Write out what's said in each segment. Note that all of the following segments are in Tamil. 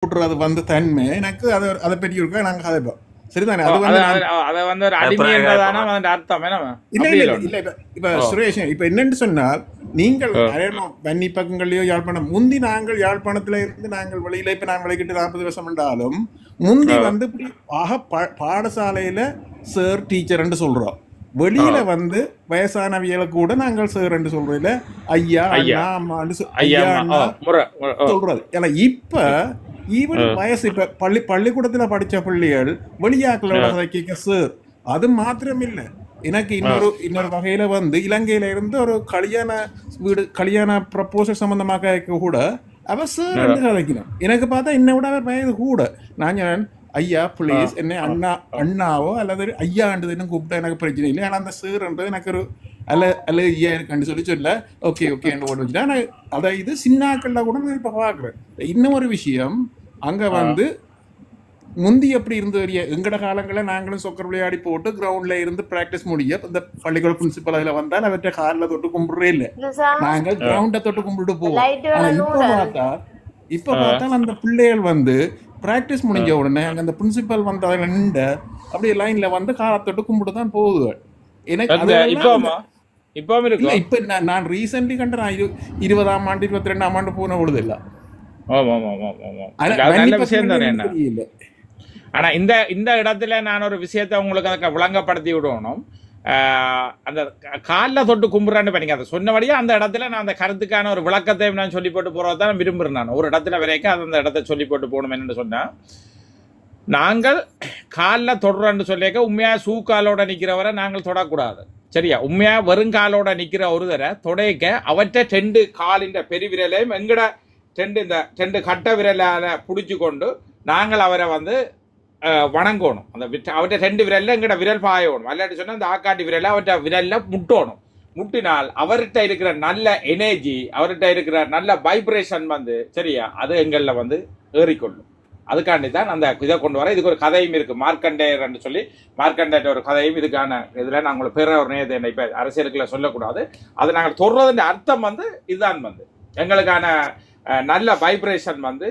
கூட்டுறது வந்து தன்மை எனக்கு அதை பற்றி இருக்கா நாங்கள் கதைப்போம் சரிதானே அது வந்து ஒரு அடிமைன்றதான அர்த்தம் இல்ல இல்ல இல்ல இப்ப சுரேஷ் இப்ப என்னன்னு சொன்னால் நீங்கள் வன்னி பக்கங்களையோ யாழ்ப்பாணம் முந்தி நாங்கள் யாழ்ப்பாணத்துல இருந்து நாங்கள் வெளியில இப்ப நான் விளைக்கிட்டு 40 வருஷம் என்றாலும் முந்தி வந்து பாடசாலையில சார் டீச்சர்ன்னு சொல்றோம் வெளியில வந்து வயசானவியலை கூட நாங்கள் சார் என்று சொல்றோம் இல்ல ஐயா அண்ணா அம்மான்னு ஐயா அண்ணா சொல்றது ஏன்னா இப்ப ஈவன் வயசு இப்ப பள்ளிக்கூடத்துல படிச்ச பிள்ளைகள் வெளியாக்களோட கேட்க சார் அது மாத்திரம் இல்லை எனக்கு இன்னொரு வகையில வந்து இலங்கையில இருந்து ஒரு கல்யாண ப்ரப்போசல் சம்பந்தமாக கூட அவ சார் என்று கதைக்கணும் எனக்கு பார்த்தா என்னை விட அவர் வயது கூட நான் ஐயா பிளீஸ் என்ன அண்ணாவோ அல்லது ஐயான்றதுன்னு கூப்பிட்டா எனக்கு பிரச்சனை இல்லை ஆனா அந்த சார்ன்றது எனக்கு ஒரு அல்ல ஐயா இருக்குன்னு சொல்ல ஓகே ஓட்டு வச்சுட்டா நான் அதை இது சின்னாக்கள்ல கூட நான் இப்ப பாக்குறேன் இன்னும் ஒரு விஷயம் அங்க வந்து முந்தி எப்படி இருந்து எங்கட காலங்களில் நாங்களும் சொக்கர் விளையாடி போட்டு கிரவுண்ட்ல இருந்து பிராக்டிஸ் முடிய இந்த பள்ளிக்கூட பிரின்சிபல் அதுல வந்தால் அவற்றை காலில் தொட்டு கும்பிடுறே இல்லை நாங்கள் கிரவுண்டை தொட்டு கும்பிட்டு போவோம் ஆனா இப்ப பார்த்தால் அந்த பிள்ளைகள் வந்து பிராக்டிஸ் முடிஞ்ச உடனே அங்க அந்த பிரின்சிபல் வந்து அதில் நின்று அப்படியே லைன்ல வந்து காலை தொட்டு கும்பிட்டு தான் போகுது எனக்கு இப்ப நான் ரீசென்ட்லி கண்ட நான் 20ஆம் ஆண்டு 22ஆம் ஆண்டு போன பொழுது இல்லை நல்ல விஷயம் தானே என்ன ஆனா இந்த இடத்துல நான் ஒரு விஷயத்தை உங்களுக்கு அதுக்கு விளங்கப்படுத்தி விடணும் அந்த காலில் தொட்டு கும்பிட்றான்னு பண்ணீங்க அதை சொன்னபடியே அந்த இடத்துல நான் அந்த கருத்துக்கான ஒரு விளக்கத்தை நான் சொல்லி போட்டு போறதான் விரும்புறேன் நான் ஒரு இடத்துல வரைக்கும் அது அந்த இடத்த சொல்லி போட்டு போகணும் என்னன்னு சொன்னா நாங்கள் காலில் தொடுறோன்னு சொல்லியிருக்க உண்மையா காலோட நிற்கிறவரை நாங்கள் தொடக்கூடாது சரியா உண்மையா வெறுங்காலோட நிற்கிற ஒருவரை தொடைக்க அவற்றை 2 காலின் பெருவிரலையும் எங்கட இந்த 2 கட்ட விரலால பிடிச்சி கொண்டு நாங்கள் அவரை வந்து வணங்கணும் அந்த அவற்றை 2 விரல்ல எங்கட விரல் பாயணும் விளையாட்டு சொன்னா அந்த ஆக்காட்டி விரல அவற்றை விரல்ல முட்டணும் முட்டினால் அவர்கிட்ட இருக்கிற நல்ல எனர்ஜி அவர்கிட்ட இருக்கிற நல்ல வைப்ரேஷன் வந்து சரியா அது எங்களில் வந்து ஏறிக்கொள்ளும் அதுக்காண்டி தான் அந்த இதை கொண்டு வர இதுக்கு ஒரு கதையும் இருக்கு மார்க்கண்டேயர்ன்னு சொல்லி மார்க்கண்டேயர் ஒரு கதையும் இதுக்கான இதுல நாங்கள் பிற ஒரு நேயத்தை இப்ப அரசியலுக்குள்ள சொல்லக்கூடாது அது நாங்கள் சொல்றதுன்ற அர்த்தம் வந்து இதுதான் வந்து எங்களுக்கான நல்ல வைப்ரேஷன் வந்து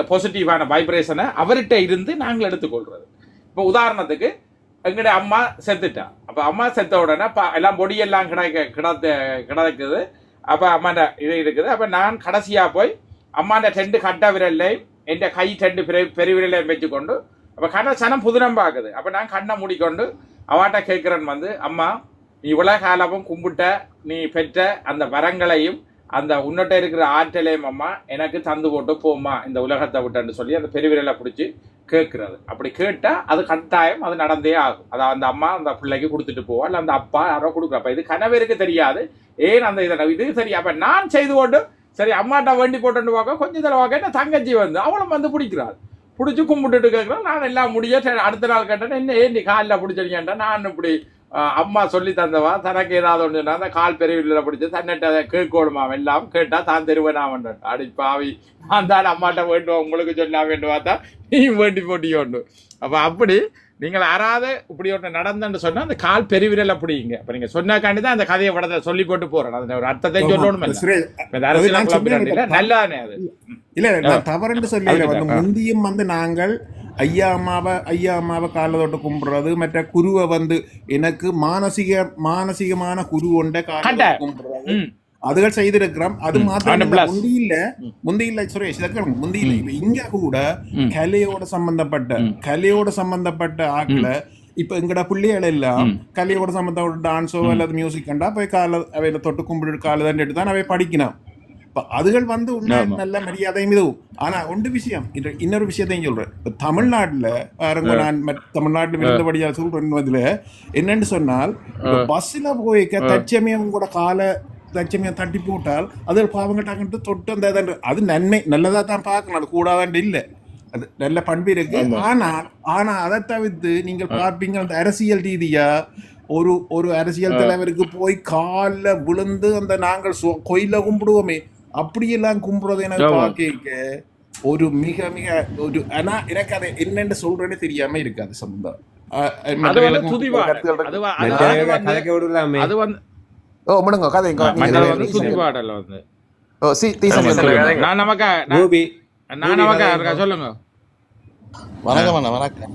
பாசிட்டிவான வைப்ரேஷனை அவர்கிட்ட இருந்து நாங்கள் எடுத்துக்கொள்றது இப்போ உதாரணத்துக்கு எங்கட அம்மா செத்துட்டா அப்ப அம்மா செத்த உடனே எல்லாம் பொடியெல்லாம் கிடக்குது அப்ப அம்மாண்ட இது இருக்குது அப்ப நான் கடைசியா போய் அம்மாண்ட 2 கட்ட விரல்லையும் என் கை 2 பெருவிரலையும் வச்சுக்கொண்டு அப்ப கண்ண சனம் புதுனம் பார்க்குது அப்ப நான் கண்ணை மூடிக்கொண்டு அவாட்ட கேட்கிறேன் வந்து அம்மா நீ இவ்வளவு காலமும் கும்பிட்ட நீ பெற்ற அந்த வரங்களையும் அந்த உன்னிட்ட இருக்கிற ஆற்றலையும் அம்மா எனக்கு தந்து போட்டு போம்மா இந்த உலகத்தை விட்டுன்னு சொல்லி அந்த பெருவிரலை பிடிச்சி கேட்கறது அப்படி கேட்டா அது கட்டாயம் அது நடந்தே ஆகும் அதாவது அந்த அம்மா அந்த பிள்ளைக்கு கொடுத்துட்டு போவா இல்லை அந்த அப்பா யாரோ கொடுக்குறப்ப இது கணவருக்கு தெரியாது ஏன் அந்த இது சரி அப்ப நான் செய்து கொண்டு சரி அம்மாட்ட வண்டி போட்டு வாங்க கொஞ்சம் தடவை கேட்ட தங்கச்சி வந்து அவளும் வந்து பிடிக்கிறாள் பிடிச்சி கும்பிட்டுட்டு கேட்குறேன் நான் எல்லாம் முடிய அடுத்த நாள் கேட்டேன் என்ன ஏன் நீ காலில் பிடிச்சிருக்கேன்டா நான் இப்படி அம்மா சொல்லி தந்தவா தனக்கு ஏதாவது ஒன்று சொன்னா அந்த கால் பெருவில்ல பிடிச்சி தன்னிட்ட கேட்கணுமா எல்லாம் கேட்டா தான் தெருவேனாமன் அடி பாவி நான் தான் அம்மாட்ட வேண்டுவோம் உங்களுக்கு சொல்ல வேண்டுவா தான் நீ வேண்டி போட்டியோண்டு அப்ப அப்படி நீங்கள் யாராவது இப்படி ஒன்று நடந்தன்னு சொன்னா அந்த கால் பெருவிரல் அப்படிங்க அப்ப நீங்க சொன்னாக்காண்டி தான் அந்த கதையை படத்தை சொல்லி போட்டு போறேன் அந்த ஒரு அர்த்தத்தை சொல்லணும் நல்லானே அது இல்ல தவறுன்னு சொல்லி முந்தியும் வந்து நாங்கள் ஐயா அம்மாவை காலை தொட்டு கும்பிடுறது மற்ற குருவை வந்து எனக்கு மானசீகமான குரு ஒன்றை காலை கும்பிடுறது அதுகள் செய்திருக்கிறோம் அது மாத்திரம் முந்தி இல்ல சுரேஷ் முந்தி இல்ல இங்க கூட கலையோட சம்பந்தப்பட்ட ஆக்கள இப்ப எங்கட பிள்ளைகள் எல்லாம் கலையோட சம்பந்தப்பட்ட டான்ஸோ அல்லது மியூசிக் கண்டா போய் காலை அவையில தொட்டு கும்பிட்டு காலை தண்டிட்டு தான் அவை படிக்கணும் அதுகள் வந்து நல்ல மரியாதையும் இதுவும் ஆனா இன்னொரு விஷயத்தையும் சொல்றேன் தமிழ்நாட்டுல நான் தமிழ்நாட்டுல இருந்தபடியா சொல்றேன் அதுல என்னன்னு சொன்னால் பஸ்ல போய்க்க தற்சமயம் கூட தட்சமையை தட்டி போட்டால் அது பாவங்கட்டாங்கிட்டு தொட்டு அந்த அது நன்மை நல்லதா தான் பார்க்கணும் அது கூடாதான் இல்லை அது நல்ல பண்பு இருக்கு ஆனா அதை தவிர்த்து நீங்கள் பார்ப்பீங்க அந்த அரசியல் ரீதியா ஒரு அரசியல் தலைவருக்கு போய் காலில் விழுந்து அந்த நாங்கள் கோயில கும்பிடுவோமே அப்படியெல்லாம் கும்பிடுறது எனக்கு பார்க்க ஒரு மிக மிக ஒரு ஆனா எனக்கு அதை என்னென்னு சொல்றேன்னு தெரியாம இருக்கு அது சம்பந்தம் நான் நமக்காக இருக்கா சொல்லுங்க. வணக்கம் அண்ணா. வணக்கம்.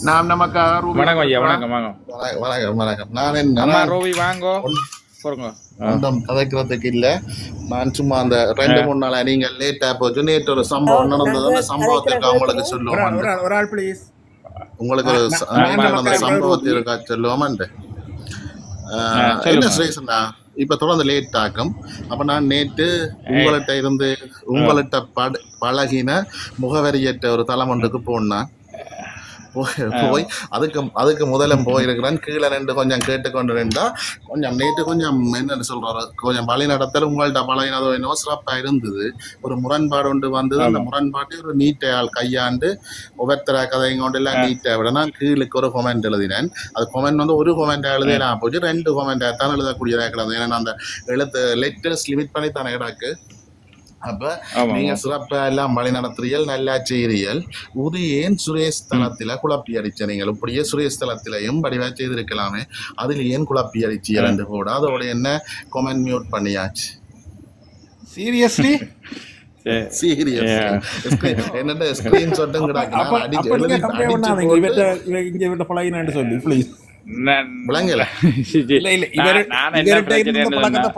நாம் நமக்காக ரூபி வணக்கம் ஐயா. வணக்கம் வாங்க. வணக்கம் வணக்கம். நான் என்ன அம்மா ரூபி வாங்கோ போறோங்க. ஒன்றும் கதைக்கிறதுக்கு இல்ல. நான் சும்மா அந்த 2-3 நாளா நீங்கள் லேட்டா போச்சு. நேற்று ஒரு சம்பவம் நடந்தது. அந்த சம்பவத்துக்கு அவங்களுக்கு சொல்லுவோம். ஒரு ஆள் ப்ளீஸ். உங்களுக்கு ஒரு நடந்த சம்பவத்தை இருக்கா சொல்லுவோமான்ட்டு. என்ன சுரேஷண்ணா இப்ப தொடர்ந்து லேட் ஆகும். அப்ப நான் நேற்று உங்கள்கிட்ட பழகின முகவரியற்ற ஒரு தளமொன்றுக்கு போனேன். போய் அதுக்கு முதல்ல போயிருக்கிறேன். கீழே நின்று கொஞ்சம் கேட்டுக்கொண்டு நின்றா கொஞ்சம் நேற்று கொஞ்சம் என்னன்னு சொல்றாரு, கொஞ்சம் வழி நடத்தல் உங்கள்கிட்ட பழகினதோ என்னவோ சிறப்பாக இருந்தது. ஒரு முரண்பாடு ஒன்று வந்தது. அந்த முரண்பாட்டை ஒரு நீட்டையால் கையாண்டு ஒவ்வொருத்தர கதையும் கொண்டு எல்லாம் நீட்டை விட நான் கீழுக்கு ஒரு கொமெண்ட் எழுதினேன். அது கொமெண்ட் வந்து ஒரு கொமெண்ட் எழுதலாம் போச்சு, 2 கொமெண்ட் தான் எழுதக்கூடியதாக கிடந்தது. ஏன்னா அந்த லெட்டர்ஸ் லிமிட் பண்ணி தானே கிடக்கு. அப்ப நீங்க சிறப்பா எல்லாம் வழி நடத்துறீர்கள், நல்லா செய்கிறீர்கள். ஏன் சுரேஷ் தளத்துல குழப்பி அடிச்ச? நீங்கள் இப்படியே சுரேஷ் தளத்திலையும் வடிவா செய்திருக்கலாமே, அதுல ஏன் குழப்பி அடிச்சீர்கள் கூட அதோட என்ன கொமெண்ட் மியூட் பண்ணியாச்சு. சீரியஸ்லி என்னோட ஸ்கிரீன்ஷாட்டும் விளங்கல.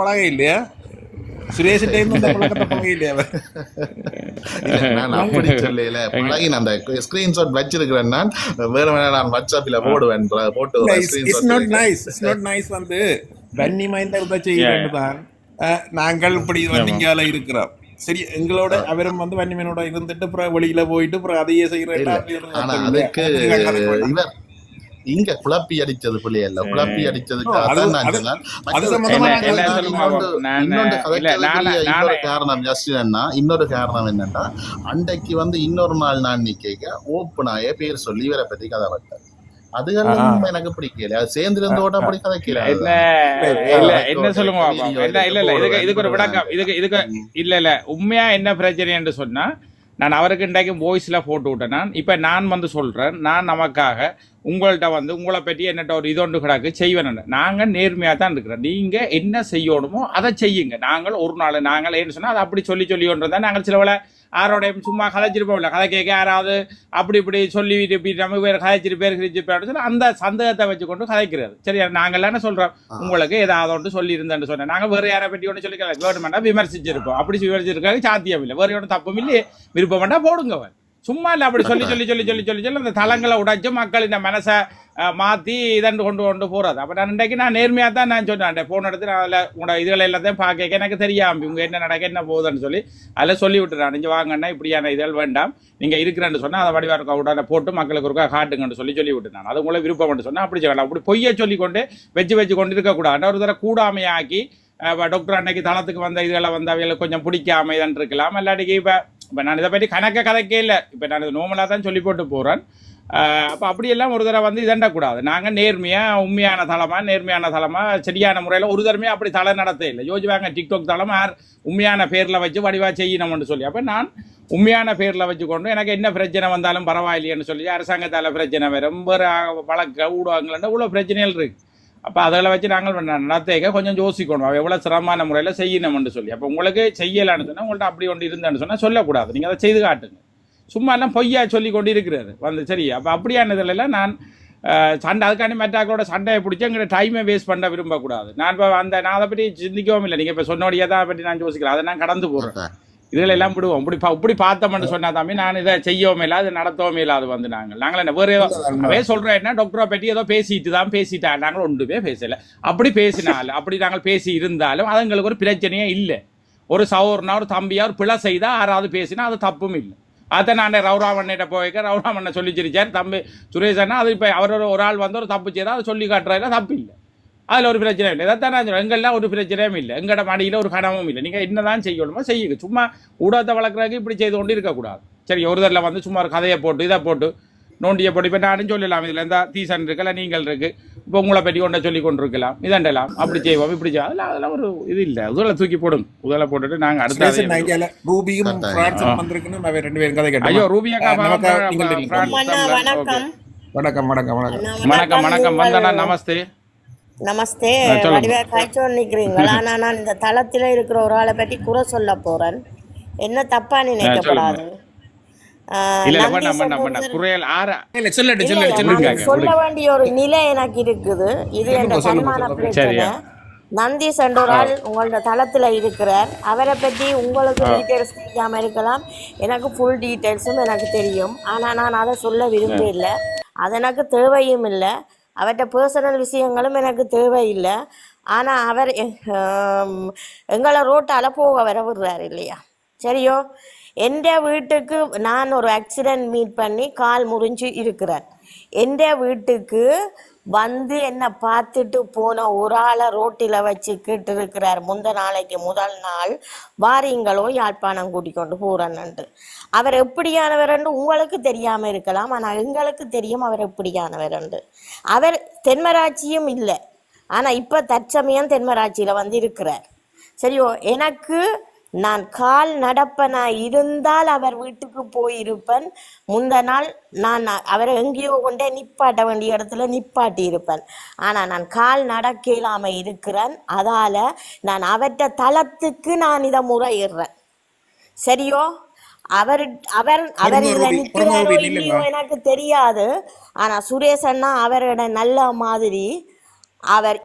பழக இல்லையா சுரேஷ் அப்படி சொல்லல. பழகி அந்த ஸ்கிரீன்ஷாட் வச்சிருக்கிறேன். நான் வேற நான் வாட்ஸ்அப்ல போடுவேன். போட்டு வந்து வன்னி மைந்த செய்யறேன். நாங்கள் இப்படி வன்னிங்கால இருக்கிறோம். சரி, எங்களோட அவரும் வந்து வன்னிமனோட இருந்துட்டு அப்புறம் வெளியில போயிட்டு அப்புறம் அதையே செய்யறேன். ஆனா அதுக்கு இவர் இங்க குழப்பி அடிச்சது பிள்ளையல்ல, குழப்பி அடிச்சதுக்காக இன்னொரு காரணம் ஜஸ்டின்னா, இன்னொரு காரணம் என்னன்னா அன்றைக்கு வந்து இன்னொரு நாள் நான் நிக்க ஓப்பனாய பேர் சொல்லி இவரை பத்தி கதை பட்டார். அதுகளும் எனக்கு பிடிக்கல. அது சேர்ந்து இருந்தோட அப்படி கதைக்கல. என்ன சொல்லுங்க இதுக்கு ஒரு விளக்கம். இதுக்கு இல்ல உண்மையா என்ன பிரச்சனை என்று சொன்னா, நான் அவருக்கு இன்றைக்கு வாய்ஸில் போட்டு விட்டேன். நான் வந்து சொல்கிறேன், நான் நமக்காக உங்கள்கிட்ட வந்து உங்களை பற்றி என்னட்ட ஒரு இதொன்று கிடக்கு செய்வேன். நாங்கள் நேர்மையாக தான் இருக்கிறோம். நீங்கள் என்ன செய்யணுமோ அதை செய்யுங்க. நாங்கள் ஒரு நாள் நாங்கள் ஏன்னு சொன்னால் அதை அப்படி சொல்லின்றதான் நாங்கள் சில வேலை யாரோடையும் சும்மா கதைச்சிருப்போம். இல்லை கதை கேட்க யாராவது அப்படி இப்படி சொல்லிட்டு நம்ம வேறு கதைச்சிட்டு பேர் கிழிச்சிருப்பேன் சொல்லி அந்த சந்தேகத்தை வச்சுக்கொண்டு கதைக்கிறது. சரி, நாங்கள் என்ன சொல்கிறோம், உங்களுக்கு ஏதாவது ஒன்று சொல்லியிருந்தேன்னு சொன்னேன். நாங்கள் வேறு யாரை பற்றி ஒன்று சொல்லி கவர்மெண்ட்டாக விமர்சிச்சிருப்போம். அப்படி விமர்சிச்சிருக்காங்க சாத்தியம் இல்லை. வேறு ஒன்றும் தப்பும் இல்லை. விருப்பம் வேண்டாம் போடுங்க. சும்மா இல்லை அப்படி சொல்லி அந்த தளங்களை உடைச்சு மக்கள் இந்த மனசை மாற்றி இதண்டு கொண்டு போகிறது. அப்போ நான் இன்றைக்கு நான் நேர்மையாக தான் நான் சொன்னேன். ஃபோன் எடுத்து நான் அதில் உங்களோட இதுகளை எல்லாத்தையும் பார்க்க எனக்கு தெரியாமல் இவங்க என்ன நடக்க என்ன போகுதுன்னு சொல்லி அதில் சொல்லி விட்டுறேன். நீங்கள் வாங்கன்னா இப்படியான இதழ் வேண்டாம், நீங்கள் இருக்கிறேன்னு சொன்னால் அதை வடிவாக உடனே போட்டு மக்களுக்கு ஒருக்கா காட்டுங்கன்னு சொல்லி விட்டு நான் அது உங்களை விருப்பம் சொன்னால் அப்படி சொல்லலாம். அப்படி பொய்யை சொல்லிக்கொண்டு வச்சு கொண்டு இருக்கக்கூடாது. ஒரு தடவை கூடாமையாக்கி டாக்டர் அன்னைக்கு தளத்துக்கு வந்த இதெல்லாம் வந்து அவைகளுக்கு கொஞ்சம் பிடிக்காம இதன் இருக்கலாம். இல்லாட்டிக்கு இப்போ நான் இதை பற்றி கதைக்கே இல்லை. இப்போ நான் இது நோமலாக தான் சொல்லி போட்டு போகிறேன். அப்போ அப்படியெல்லாம் ஒரு தடவை வந்து இதண்டக்கூடாது. நாங்கள் நேர்மையாக உண்மையான தளமாக சரியான முறையில் ஒரு தடவையாக அப்படி தலை நடத்த இல்லை. யோசிவாங்க டிக்டாக் தளம் உண்மையான பேரில் வச்சு வடிவாக செய்யணும்னு சொல்லி. அப்போ நான் உண்மையான பேரில் வச்சுக்கொண்டு எனக்கு என்ன பிரச்சனை வந்தாலும் பரவாயில்லைன்னு சொல்லி அரசாங்கத்தால் பிரச்சனை வரும், வேறு வழக்க ஊடகங்கள்ன்ற இவ்வளோ பிரச்சனைகள் இருக்குது. அப்போ அதில் வச்சு நாங்கள் நடத்தைக்க கொஞ்சம் யோசிக்கணும், எவ்வளோ சிரமமான முறையில் செய்யணும்னு சொல்லி. அப்போ உங்களுக்கு செய்யலான்னு சொன்னால் உங்கள்கிட்ட அப்படி ஒன்று இருந்தேன்னு சொன்னால் சொல்லக்கூடாது. நீங்கள் அதை செய்து காட்டுங்க. சும்மா எல்லாம் பொய்யா சொல்லி கொண்டு இருக்கிறாரு வந்து சரி. அப்போ அப்படியான இதிலெல்லாம் நான் சண்டை அதுக்காண்டி மற்றாக்களோட சண்டையை பிடிச்சி எங்களை டைமை வேஸ்ட் பண்ண விரும்பக்கூடாது. நான் இப்போ நான் அதை பற்றி சிந்திக்கவும் இல்லை. நீங்கள் இப்போ சொன்னோடையே தான் அதை பற்றி நான் யோசிக்கிறேன். அதை நான் கடந்து போகிறேன். இதுல எல்லாம் விடுவோம். இப்படி பார்த்தோம்னு சொன்னா தம்பி நான் இதை செய்யவும் இல்லை, அது நடத்தவும் இல்லை. அது வந்து நாங்கள் என்ன வேறு ஏதோ சொல்றோம், என்ன டாக்டரை பற்றி ஏதோ பேசிட்டா நாங்கள் ஒன்றுமே பேசலை. அப்படி பேசினாலும் அப்படி நாங்கள் பேசி இருந்தாலும் அது எங்களுக்கு ஒரு பிரச்சனையே இல்லை. ஒரு சௌர்னா ஒரு தம்பியா ஒரு பிழை செய்தால் யாராவது பேசினா அது தப்பும் இல்லை. அதை நான் ரவுராமண்ணிட்ட போய்க்க ரவுராமண்ணை சொல்லி சிரிச்சார் தம்பி சுரேஷ் அண்ணா. அது இப்போ அவர் ஒரு ஆள் வந்து ஒரு தப்பு செய்தால் அதை சொல்லி காட்டுறதுல தப்பு இல்லை. அதில் ஒரு பிரச்சனையும் இல்லை. இதைத்தான் நான் சொல்லுவேன், எங்கெல்லாம் ஒரு பிரச்சனையும் இல்லை, எங்கட மடியில் ஒரு கனவும் இல்லை. நீங்கள் என்னதான் செய்யணுமோ செய்யுங்க. சும்மா ஊடகத்தை வளர்க்குறதுக்கு இப்படி செய்து கொண்டு இருக்கக்கூடாது. சரி, ஒரு தடவை வந்து சும்மா ஒரு கதையை போட்டு இதை போட்டு நோண்டியை போட்டு இப்போ நானும் சொல்லலாம், இதில் எந்த தீசன் இருக்குல்ல நீங்கள் இருக்குது, இப்போ உங்களை பற்றி கொண்ட சொல்லி கொண்டு இருக்கலாம், இதண்டலாம் அப்படி செய்வோம் இப்படி செய்வோம். அதெல்லாம் ஒரு இது இல்லை. உதலை தூக்கி போடுங்க. உதலை போட்டுட்டு நாங்கள் அடுத்த ஐயோ ரூபியாக்கா வணக்கம் வந்தனா நமஸ்தே. நமஸ்தே. நிக்கிறீங்களா? நான் இந்த தளத்தில் இருக்கிற ஒரு ஆளை பற்றி குறை சொல்ல போறேன். என்ன தப்பா நினைக்கப்படாது. இல்ல நந்தி வேண்டாம் வேண்டாம் வேண்டாம் சகோதரர் குறையல் ஆற இல்ல சொல்லட்டு இல்ல சொல்லட்டு இல்ல நான் சொல்லுங்க சொல்ல வேண்டிய ஒரு நிலை எனக்கு இருக்குது. இது என்ற தன்மான பிரச்சனை. சரியா நந்தி சென்றோரால் உங்களோட தளத்துல இருக்கிறார். அவரை பற்றி உங்களுக்கு டீட்டெயில்ஸ் தெரியாம இருக்கலாம், எனக்கு ஃபுல் டீட்டெயில்ஸும் எனக்கு தெரியும். ஆனா நான் அதை சொல்ல விரும்பல, அது எனக்கு தேவையும் இல்லை. அவர்கிட்ட பர்சனல் விஷயங்களும் எனக்கு தேவையில்லை. ஆனா அவர் எங்களை ரோட்டால போக வர விடுறாரு இல்லையா? சரியோ, எந்த வீட்டுக்கு நான் ஒரு ஆக்சிடென்ட் மீட் பண்ணி கால் முறிஞ்சு இருக்கிறேன். எந்த வீட்டுக்கு வந்து என்னை பார்த்துட்டு போன ஒரு ஆளை ரோட்டில் வச்சு கேட்டு இருக்கிறார். நாளைக்கு முதல் நாள் வாரீங்களோ யாழ்ப்பாணம் கூட்டிக்கொண்டு போகிறேன்னுட்டு. அவர் எப்படியானவர்ன்னு உங்களுக்கு தெரியாமல் இருக்கலாம், ஆனால் எங்களுக்கு தெரியும் அவர் எப்படியானவர்ண்டு. அவர் தென்மராட்சியும் இல்லை, ஆனால் இப்போ தற்சமயம் தென்மராட்சியில் வந்து இருக்கிறார். சரியோ, எனக்கு நான் கால் நடப்பனா இருந்தால் அவர் வீட்டுக்கு போயிருப்பேன். நாள் நான் அவரை எங்கேயோ கொண்டே நிப்பாட்ட வேண்டிய இடத்துல நிப்பாட்டி இருப்பேன். ஆனால் நான் கால் நடக்க இல்லாமல் இருக்கிறேன். அதால் நான் அவற்ற தளத்துக்கு நான் இதை முறையிடுறேன். சரியோ, அவர் அவர் அவர் இதில் நிற்கிறாரோ இல்லையோ எனக்கு தெரியாது. ஆனால் சுரேஷ் அண்ணா அவரோட நல்ல மாதிரி அவர்